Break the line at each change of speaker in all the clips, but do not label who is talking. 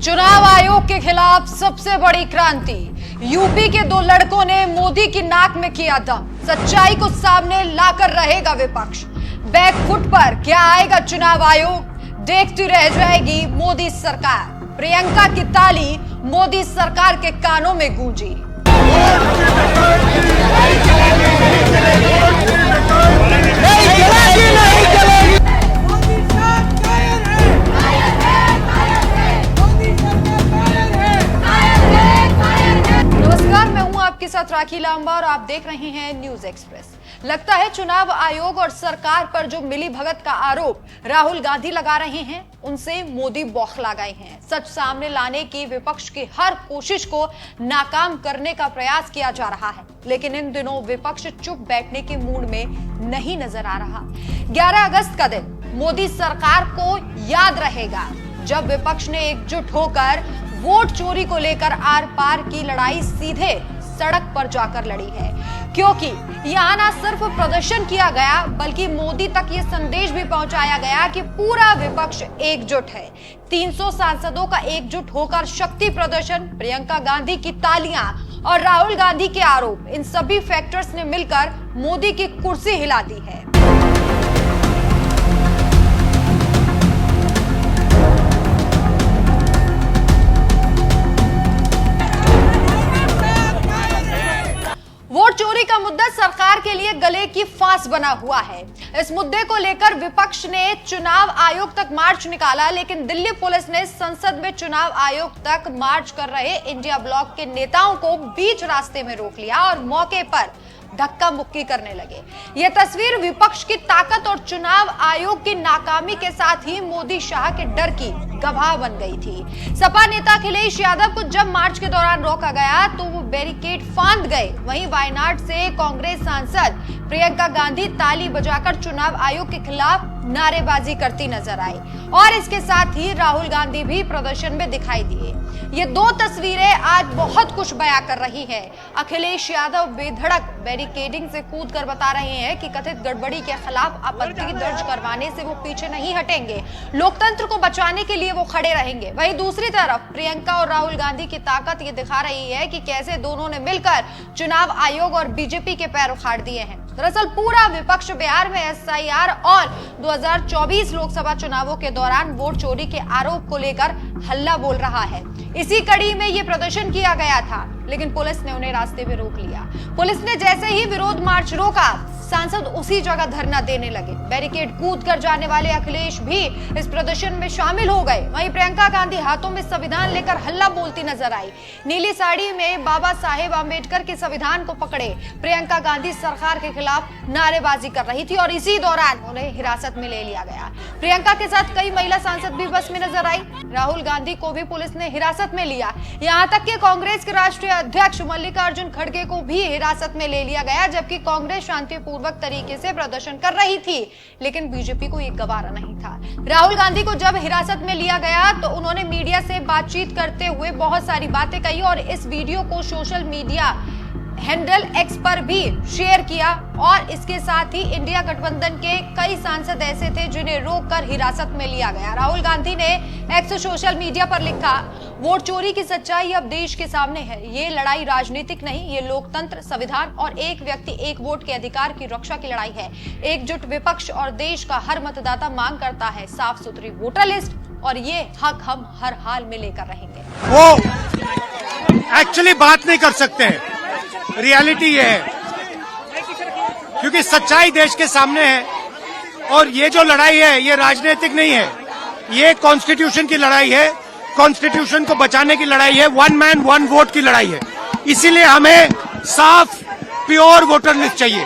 चुनाव आयोग के खिलाफ सबसे बड़ी क्रांति। यूपी के दो लड़कों ने मोदी की नाक में किया दम। सच्चाई को सामने लाकर रहेगा विपक्ष। बैकफुट पर क्या आएगा चुनाव आयोग, देखती रह जाएगी मोदी सरकार। प्रियंका की ताली मोदी सरकार के कानों में गूंजी। नमस्कार, मैं हूं आपके साथ राखी लांबा और आप देख रहे हैं न्यूज एक्सप्रेस। लगता है चुनाव आयोग और सरकार पर जो मिली भगत का आरोप राहुल गांधी लगा रहे हैं, उनसे मोदी बौखला गए हैं। सच सामने लाने की विपक्ष की हर कोशिश को नाकाम करने का प्रयास किया जा रहा है, लेकिन इन दिनों विपक्ष चुप बैठने के मूड में नहीं नजर आ रहा। 11 अगस्त का दिन मोदी सरकार को याद रहेगा, जब विपक्ष ने एकजुट होकर वोट चोरी को लेकर आर पार की लड़ाई सीधे सड़क पर जाकर लड़ी है। क्योंकि यहां न सिर्फ प्रदर्शन किया गया, बल्कि मोदी तक ये संदेश भी पहुंचाया गया कि पूरा विपक्ष एकजुट है। 300 सांसदों का एकजुट होकर शक्ति प्रदर्शन, प्रियंका गांधी की तालियां और राहुल गांधी के आरोप, इन सभी फैक्टर्स ने मिलकर मोदी की कुर्सी हिला दी है। वोट चोरी का मुद्दा सरकार के लिए गले की फांस बना हुआ है। इस मुद्दे को लेकर विपक्ष ने चुनाव आयोग तक मार्च निकाला, लेकिन दिल्ली पुलिस ने संसद में चुनाव आयोग तक मार्च कर रहे इंडिया ब्लॉक के नेताओं को बीच रास्ते में रोक लिया और मौके पर धक्का मुक्की करने लगे। यह तस्वीर विपक्ष की ताकत और चुनाव आयोग की नाकामी के साथ ही मोदी शाह के डर की गवाह बन गई थी। सपा नेता अखिलेश यादव को जब मार्च के दौरान रोका गया तो वो बैरिकेड फांद गए। वहीं वायनाड से कांग्रेस सांसद प्रियंका गांधी ताली बजाकर चुनाव आयोग के खिलाफ नारेबाजी करती नजर आई और इसके साथ ही राहुल गांधी भी प्रदर्शन में दिखाई दिए। ये दो तस्वीरें आज बहुत कुछ बयां कर रही है। अखिलेश यादव बेधड़क बैरिकेडिंग से कूद कर बता रहे हैं कि कथित गड़बड़ी के खिलाफ आपत्ति दर्ज करवाने से वो पीछे नहीं हटेंगे, लोकतंत्र को बचाने के लिए वो खड़े रहेंगे। वहीं दूसरी तरफ प्रियंका और राहुल गांधी की ताकत ये दिखा रही है कि कैसे दोनों ने मिलकर चुनाव आयोग और बीजेपी के पैर उखाड़ दिए हैं। दरअसल पूरा विपक्ष बिहार में एसआईआर और 2024 लोकसभा चुनावों के दौरान वोट चोरी के आरोप को लेकर हल्ला बोल रहा है। इसी कड़ी में ये प्रदर्शन किया गया था, लेकिन पुलिस ने उन्हें रास्ते में रोक लिया। पुलिस ने जैसे ही विरोध मार्च रोका, सांसद उसी जगह धरना देने लगे। बैरिकेड कूद कर जाने वाले अखिलेश भी इस प्रदर्शन में शामिल हो गए। वहीं प्रियंका गांधी हाथों में संविधान लेकर हल्ला बोलती नजर आई। नीली साड़ी में बाबा साहेब आम्बेडकर के संविधान को पकड़े प्रियंका गांधी सरकार के खिलाफ नारेबाजी कर रही थी और इसी दौरान उन्हें हिरासत में ले लिया गया। प्रियंका के साथ कई महिला सांसद भी बस में नजर आई। राहुल गांधी को भी पुलिस ने हिरासत में लिया। यहाँ तक कि कांग्रेस के राष्ट्रीय अध्यक्ष मल्लिकार्जुन खड़गे को भी हिरासत में ले लिया गया, जबकि कांग्रेस शांतिपूर्वक तरीके से प्रदर्शन कर रही थी, लेकिन बीजेपी को ये गवारा नहीं था। राहुल गांधी को जब हिरासत में लिया गया तो उन्होंने मीडिया से बातचीत करते हुए बहुत सारी बातें कही और इस वीडियो को सोशल मीडिया हैंडल एक्स पर भी शेयर किया। और इसके साथ ही इंडिया गठबंधन के कई सांसद ऐसे थे जिन्हें रोककर हिरासत में लिया गया। राहुल गांधी ने एक्स सोशल मीडिया पर लिखा, वोट चोरी की सच्चाई अब देश के सामने है। ये लड़ाई राजनीतिक नहीं, ये लोकतंत्र, संविधान और एक व्यक्ति एक वोट के अधिकार की रक्षा की लड़ाई है। एकजुट विपक्ष और देश का हर मतदाता मांग करता है साफ सुथरी वोटर लिस्ट, और ये हक हम हर हाल में लेकर रहेंगे।
वो एक्चुअली बात नहीं कर सकते हैं, रियलिटी ये है, क्योंकि सच्चाई देश के सामने है। और ये जो लड़ाई है ये राजनीतिक नहीं है, ये कॉन्स्टिट्यूशन की लड़ाई है, कॉन्स्टिट्यूशन को बचाने की लड़ाई है, वन मैन वन वोट की लड़ाई है। इसीलिए हमें साफ प्योर वोटर लिस्ट चाहिए।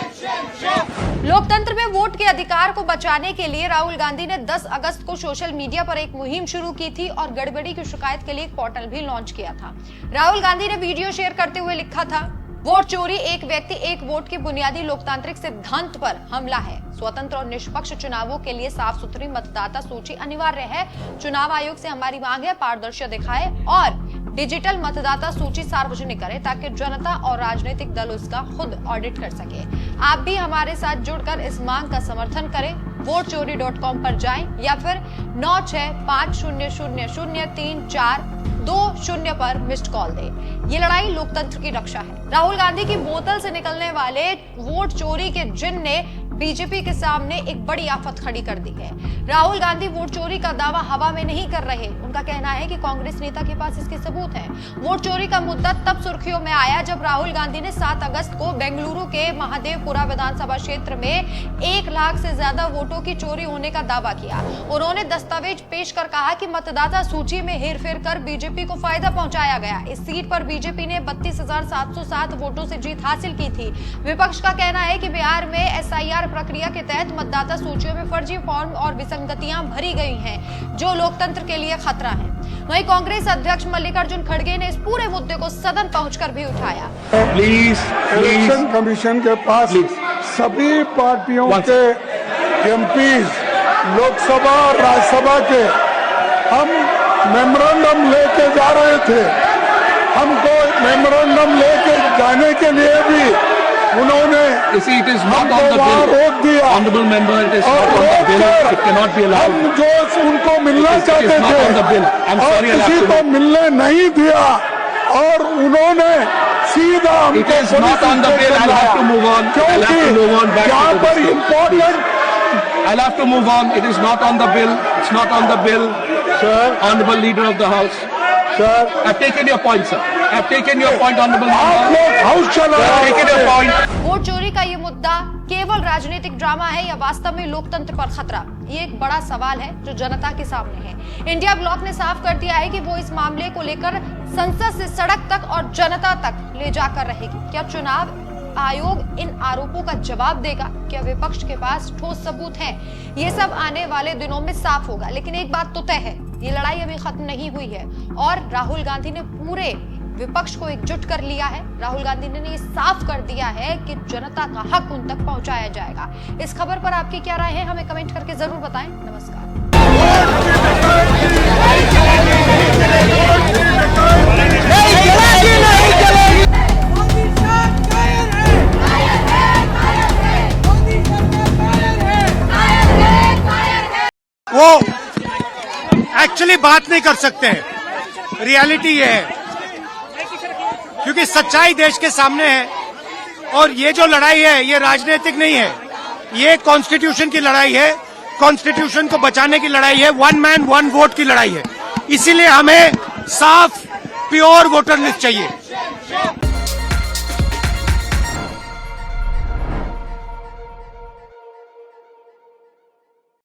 लोकतंत्र में वोट के अधिकार को बचाने के लिए राहुल गांधी ने 10 अगस्त को सोशल मीडिया पर एक मुहिम शुरू की थी और गड़बड़ी की शिकायत के लिए एक पोर्टल भी लॉन्च किया था। राहुल गांधी ने वीडियो शेयर करते हुए लिखा था, वोट चोरी एक व्यक्ति एक वोट की बुनियादी लोकतांत्रिक सिद्धांत पर हमला है। स्वतंत्र और निष्पक्ष चुनावों के लिए साफ सुथरी मतदाता सूची अनिवार्य है। चुनाव आयोग से हमारी मांग है, पारदर्शिता दिखाए और डिजिटल मतदाता सूची सार्वजनिक करें, ताकि जनता और राजनीतिक दल उसका खुद ऑडिट कर सके। आप भी हमारे साथ जुड़कर इस मांग का समर्थन करें। वोटचोरी.com पर जाएं या फिर 9650003420 पर मिस्ड कॉल दें। ये लड़ाई लोकतंत्र की रक्षा है। राहुल गांधी की बोतल से निकलने वाले वोट चोरी के जिन ने बीजेपी के सामने एक बड़ी आफत खड़ी कर दी है। राहुल गांधी वोट चोरी का दावा हवा में नहीं कर रहे। उनका कहना है कि कांग्रेस नेता के पास इसके सबूत हैं। वोट चोरी का मुद्दा तब सुर्खियों में आया जब राहुल गांधी ने 7 अगस्त को बेंगलुरु के महादेवपुरा विधानसभा क्षेत्र में 1 लाख से ज्यादा वोटों की चोरी होने का दावा किया। उन्होंने दस्तावेज पेश कर कहा कि मतदाता सूची में हेरफेर कर बीजेपी को फायदा पहुंचाया गया। इस सीट पर बीजेपी ने 32,707 वोटों से जीत हासिल की थी। विपक्ष का कहना है कि बिहार में SIR प्रक्रिया के तहत मतदाता सूचियों में फर्जी फॉर्म और विसंगतियां भरी गई हैं, जो लोकतंत्र के लिए खतरा है। वहीं कांग्रेस अध्यक्ष मल्लिकार्जुन खड़गे ने इस पूरे मुद्दे को सदन पहुंचकर भी उठाया।
इलेक्शन कमीशन के पास सभी पार्टियों के MPs, लोकसभा और राज्यसभा के हम मेमोरेंडम लेके जा रहे थे। हमको मेमोरेंडम लेके जाने के लिए भी उन्होंने हमको वहाँ रोक दिया। और हम जो उनको मिलना चाहते थे और किसी को मिलने नहीं दिया और उन्होंने सीधा हमको क्योंकि यहाँ पर important
I'll have to move on. It is not on the bill. It's not on the bill. Sir. Honorable Leader of the House.
Sir.
I've taken your point, sir. I've taken your point, Honorable
आप
Member.
लोग house चला
I've taken your point.
Vote चोरी का ये मुद्दा केवल राजनीतिक drama है या वास्तव में लोकतंत्र पर खतरा? ये एक बड़ा सवाल है जो जनता के सामने है। इंडिया ब्लॉक ने साफ कर दिया है कि वो इस मामले को लेकर संसद से सड़क तक और जनता तक ले जाकर रहेगी। क्या चुनाव आयोग इन आरोपों का जवाब देगा? क्या विपक्ष के पास ठोस सबूत हैं? ये सब आने वाले दिनों में साफ होगा। लेकिन एक बात तो तय है, ये लड़ाई अभी खत्म नहीं हुई है और राहुल गांधी ने पूरे विपक्ष को एकजुट कर लिया है। राहुल गांधी ने ये साफ कर दिया है कि जनता का हक उन तक पहुंचाया जाएगा। इस खबर पर आपकी क्या राय है, हमें कमेंट करके जरूर बताएं। नमस्कार।
वो एक्चुअली बात नहीं कर सकते हैं। रियलिटी ये है, क्योंकि सच्चाई देश के सामने है और ये जो लड़ाई है ये राजनीतिक नहीं है, ये कॉन्स्टिट्यूशन की लड़ाई है। कॉन्स्टिट्यूशन को बचाने की लड़ाई है। 1 मैन 1 वोट की लड़ाई है। इसीलिए हमें साफ प्योर वोटर लिस्ट चाहिए।